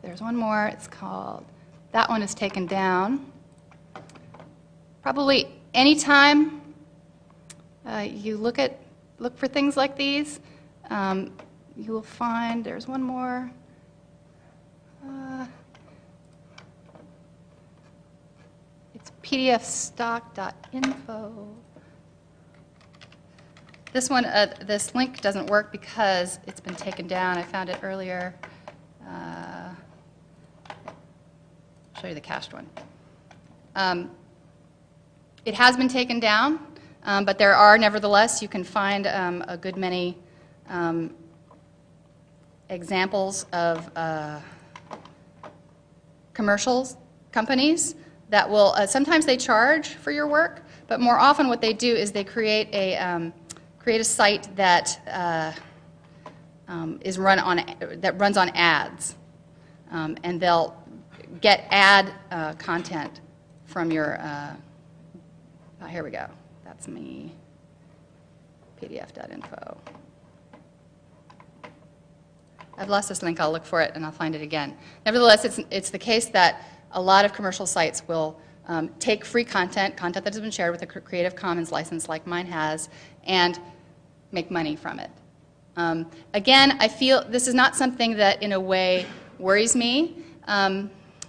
there's one more. It's called, that one is taken down. Probably anytime you look for things like these, you will find, there's one more. It's pdfstock.info. This one, this link doesn't work because it's been taken down. I found it earlier. I'll show you the cached one. It has been taken down, but there are, nevertheless, you can find a good many examples of commercials, companies that will, sometimes they charge for your work, but more often what they do is they create a site that is that runs on ads, and they'll get ad content from your. Oh, here we go. That's me. pdf.info. I've lost this link. I'll look for it and I'll find it again. Nevertheless, it's the case that a lot of commercial sites will take free content that has been shared with a Creative Commons license like mine has, and make money from it. Again, I feel this is not something that in a way worries me.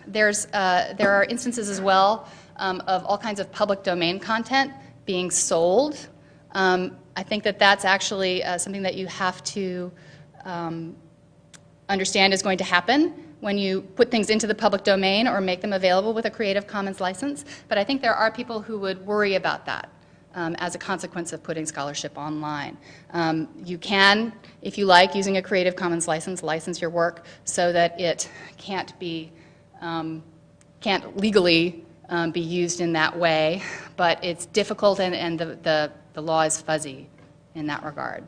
There are instances as well of all kinds of public domain content being sold. I think that that's actually something that you have to understand is going to happen when you put things into the public domain or make them available with a Creative Commons license. But I think there are people who would worry about that as a consequence of putting scholarship online. You can, if you like, using a Creative Commons license your work so that it can't legally be used in that way, but it's difficult and the law is fuzzy in that regard.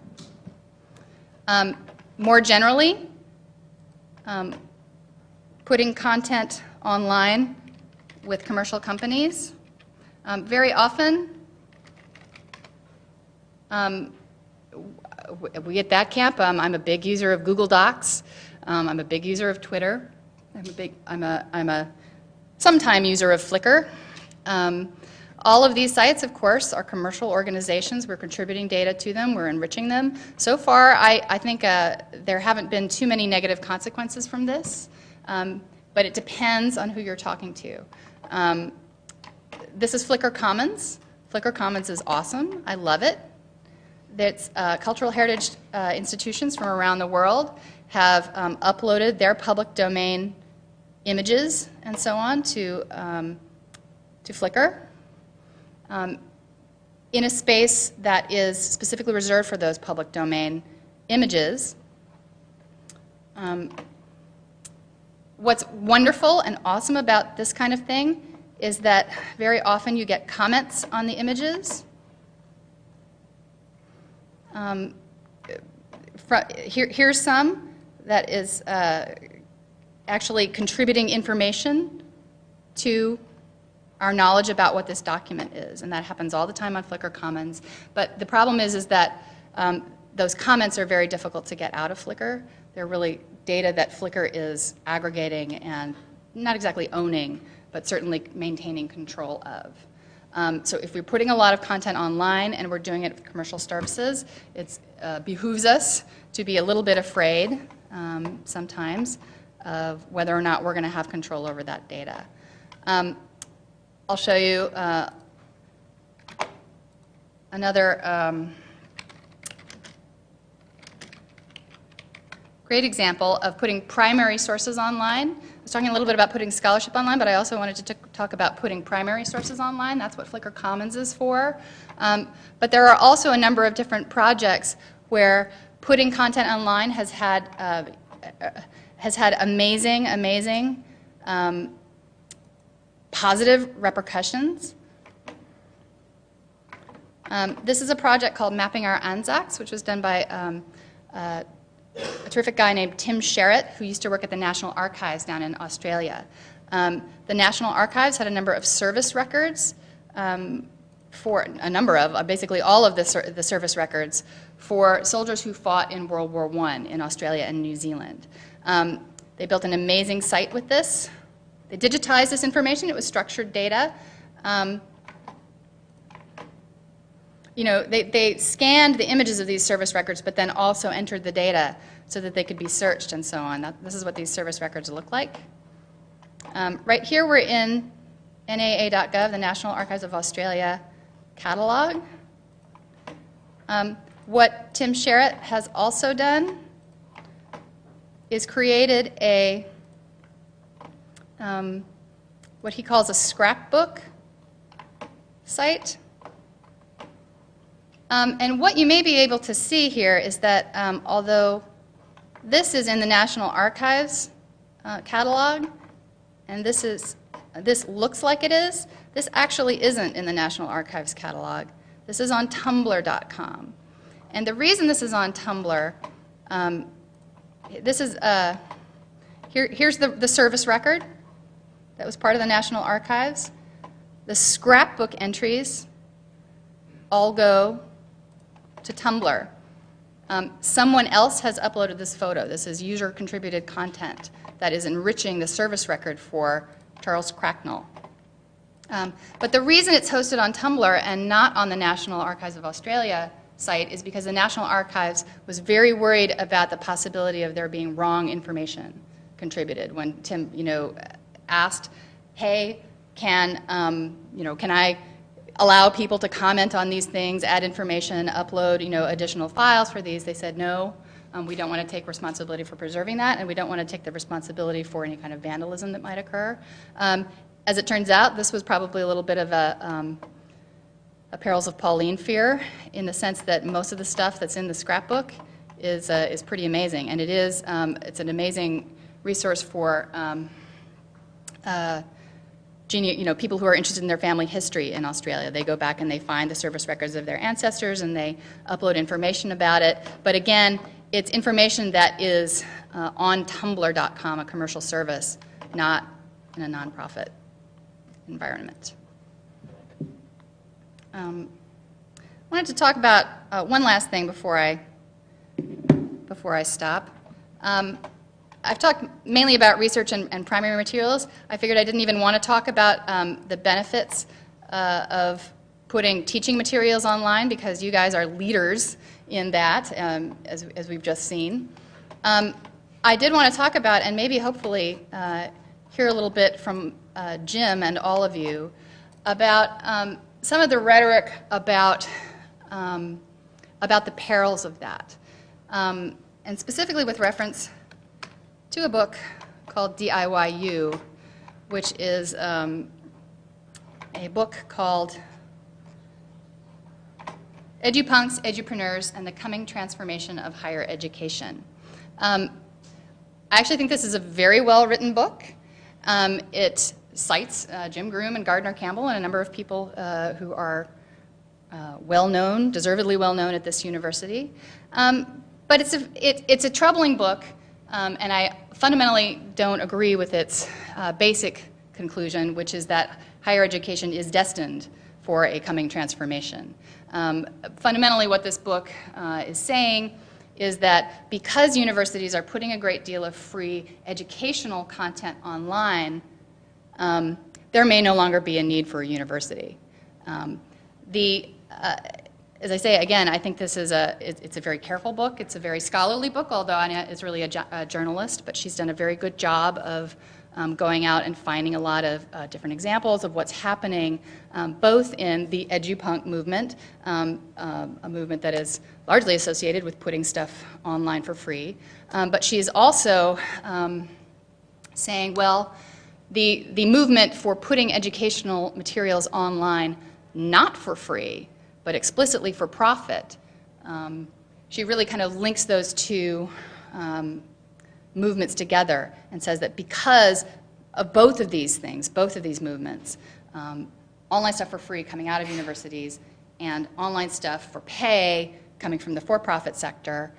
More generally, putting content online with commercial companies, very often we at that camp, I'm a big user of Google Docs, I'm a big user of Twitter, I'm a sometime user of Flickr. All of these sites, of course, are commercial organizations. We're contributing data to them. We're enriching them. So far, I think there haven't been too many negative consequences from this, but it depends on who you're talking to. This is Flickr Commons. Flickr Commons is awesome. I love it. That's cultural heritage institutions from around the world have uploaded their public domain images and so on to Flickr in a space that is specifically reserved for those public domain images. What's wonderful and awesome about this kind of thing is that very often you get comments on the images. Here's some that is actually contributing information to our knowledge about what this document is, and that happens all the time on Flickr Commons. But the problem is that those comments are very difficult to get out of Flickr. They're really data that Flickr is aggregating and not exactly owning, but certainly maintaining control of. So if we're putting a lot of content online and we're doing it with commercial services, it behooves us to be a little bit afraid sometimes of whether or not we're going to have control over that data. I'll show you another great example of putting primary sources online. I was talking a little bit about putting scholarship online, but I also wanted to talk about putting primary sources online. That's what Flickr Commons is for. But there are also a number of different projects where putting content online has had amazing positive repercussions. This is a project called Mapping Our Anzacs, which was done by a terrific guy named Tim Sherratt, who used to work at the National Archives down in Australia. The National Archives had a number of service records for a number of, basically all of the service records for soldiers who fought in World War I in Australia and New Zealand. They built an amazing site with this. They digitized this information. It was structured data. You know, they scanned the images of these service records, but then also entered the data so that they could be searched and so on. This is what these service records look like. Right here we're in NAA.gov, the National Archives of Australia catalog. What Tim Sherratt has also done is created a what he calls a scrapbook site. And what you may be able to see here is that although this is in the National Archives catalog, and this looks like it is, this actually isn't in the National Archives catalog. This is on Tumblr.com. And the reason this is on Tumblr, this is, here's the service record that was part of the National Archives. The scrapbook entries all go to Tumblr. Someone else has uploaded this photo. This is user-contributed content that is enriching the service record for Charles Cracknell. But the reason it's hosted on Tumblr and not on the National Archives of Australia site is because the National Archives was very worried about the possibility of there being wrong information contributed. When Tim, asked, "Hey, can I allow people to comment on these things, add information, upload, additional files for these?" They said, "No, we don't want to take responsibility for preserving that, and we don't want to take the responsibility for any kind of vandalism that might occur." As it turns out, this was probably a little bit of a Perils of Pauline fear, in the sense that most of the stuff that's in the scrapbook is pretty amazing, and it's an amazing resource for people who are interested in their family history in Australia. They go back and they find the service records of their ancestors and they upload information about it. But again, it's information that is on Tumblr.com, a commercial service, not in a nonprofit environment. I wanted to talk about one last thing before I stop. I've talked mainly about research and primary materials. I figured I didn't even want to talk about the benefits of putting teaching materials online, because you guys are leaders in that, as we've just seen. I did want to talk about, and maybe hopefully hear a little bit from Jim and all of you, about some of the rhetoric about the perils of that, and specifically with reference to a book called DIYU, which is a book called Edupunks, Edupreneurs, and the Coming Transformation of Higher Education. I actually think this is a very well-written book. It cites Jim Groom and Gardner Campbell and a number of people who are well-known, deservedly well-known at this university. But it's a troubling book, and I fundamentally don't agree with its basic conclusion, which is that higher education is destined for a coming transformation. Fundamentally, what this book is saying is that because universities are putting a great deal of free educational content online, there may no longer be a need for a university. As I say, again, I think this is it's a very careful book. It's a very scholarly book, although Anya is really a journalist, but she's done a very good job of going out and finding a lot of different examples of what's happening, both in the edupunk movement, a movement that is largely associated with putting stuff online for free, but she's also saying, well, the movement for putting educational materials online not for free, but explicitly for profit, she really kind of links those two movements together and says that because of both of these things, both of these movements, online stuff for free coming out of universities and online stuff for pay coming from the for-profit sector,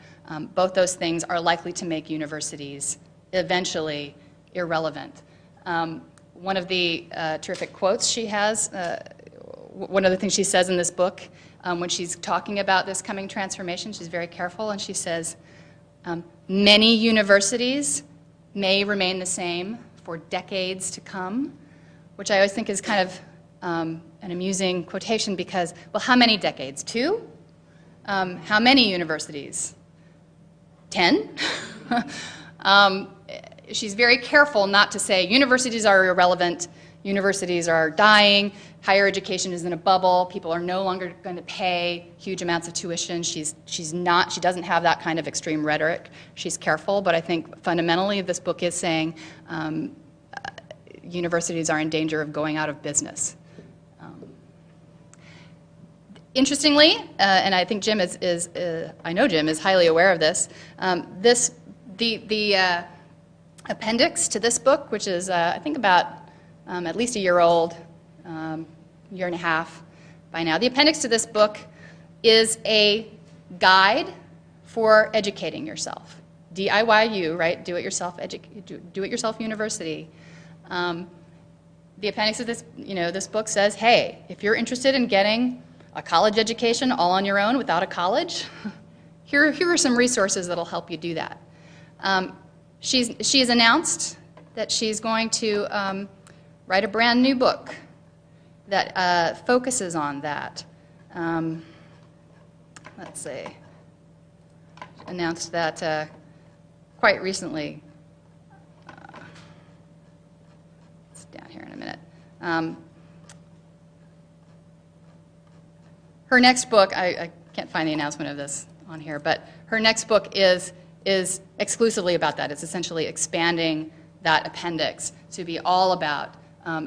both those things are likely to make universities eventually irrelevant. One of the terrific quotes she has, one of the things she says in this book, when she's talking about this coming transformation, she's very careful, and she says, many universities may remain the same for decades to come, which I always think is kind of an amusing quotation because, well, how many decades? 2? How many universities? 10? She's very careful not to say universities are irrelevant, universities are dying, higher education is in a bubble, people are no longer going to pay huge amounts of tuition. She doesn't have that kind of extreme rhetoric. She's careful, but I think fundamentally this book is saying universities are in danger of going out of business. Interestingly, and I think Jim I know Jim is highly aware of this, the appendix to this book, which is I think about at least a year old, year and a half by now. The appendix to this book is a guide for educating yourself. DIYU, right? Do it yourself university. The appendix of this book says, hey, if you're interested in getting a college education all on your own without a college, here are some resources that'll help you do that. She's announced that she's going to write a brand new book that focuses on that. Let's see. Announced that quite recently. It's down here in a minute. Her next book, I can't find the announcement of this on here, but her next book is exclusively about that. It's essentially expanding that appendix to be all about,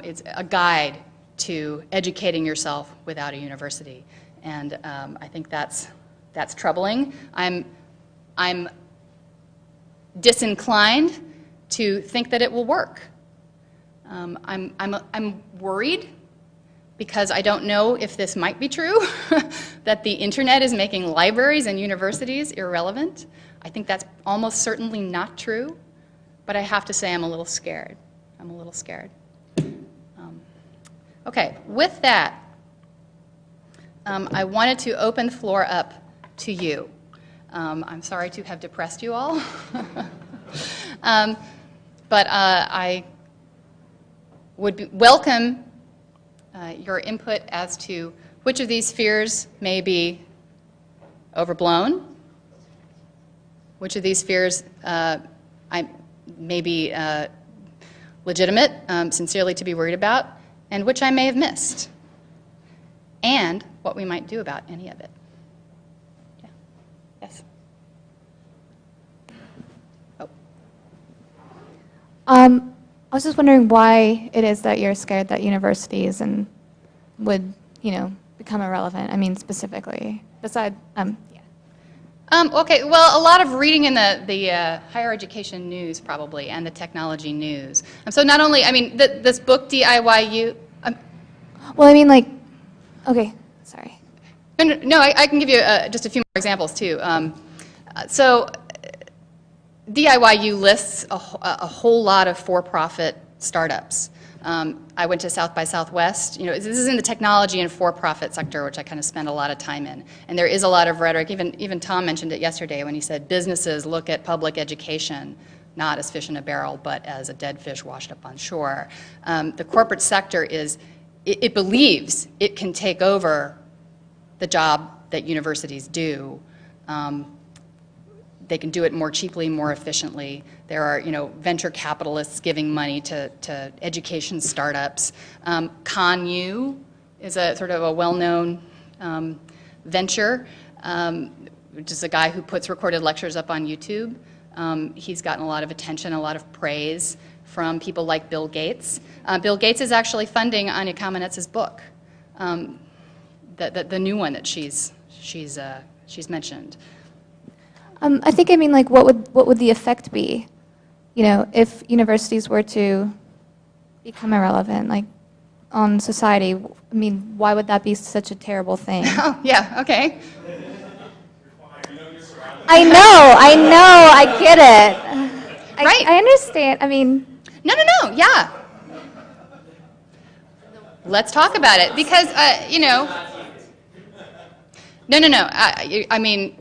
it's a guide to educating yourself without a university. And I think that's troubling. I'm disinclined to think that it will work. I'm worried because I don't know if this might be true, that the internet is making libraries and universities irrelevant. I think that's almost certainly not true, but I have to say I'm a little scared. I'm a little scared. Okay, with that, I wanted to open the floor up to you. I'm sorry to have depressed you all, but I would welcome your input as to which of these fears may be overblown, which of these fears may be legitimate, sincerely to be worried about, and which I may have missed, and what we might do about any of it. Yeah. Yes? Oh. I was just wondering why it is that you're scared that universities would, become irrelevant. I mean, specifically, besides, yeah. Okay, well, a lot of reading in the higher education news, probably, and the technology news. So not only, I mean, this book, DIYU... well, I mean, okay, sorry. No, I can give you just a few more examples, too. So DIYU lists a whole lot of for-profit startups. I went to South by Southwest. This is in the technology and for-profit sector, which I kind of spend a lot of time in. And there is a lot of rhetoric. Even Tom mentioned it yesterday when he said businesses look at public education not as fish in a barrel, but as a dead fish washed up on shore. The corporate sector it believes it can take over the job that universities do. They can do it more cheaply, more efficiently. There are, venture capitalists giving money to education startups. ConU is a sort of a well-known venture, which is a guy who puts recorded lectures up on YouTube. He's gotten a lot of attention, a lot of praise from people like Bill Gates. Bill Gates is actually funding Anya Kamenetz's book, the new one that she's mentioned. I think, what would the effect be, if universities were to become irrelevant, on society? I mean, why would that be such a terrible thing? Oh, yeah, okay. I know, I get it. Right. I understand, No, yeah. Let's talk about it, because, No. I mean,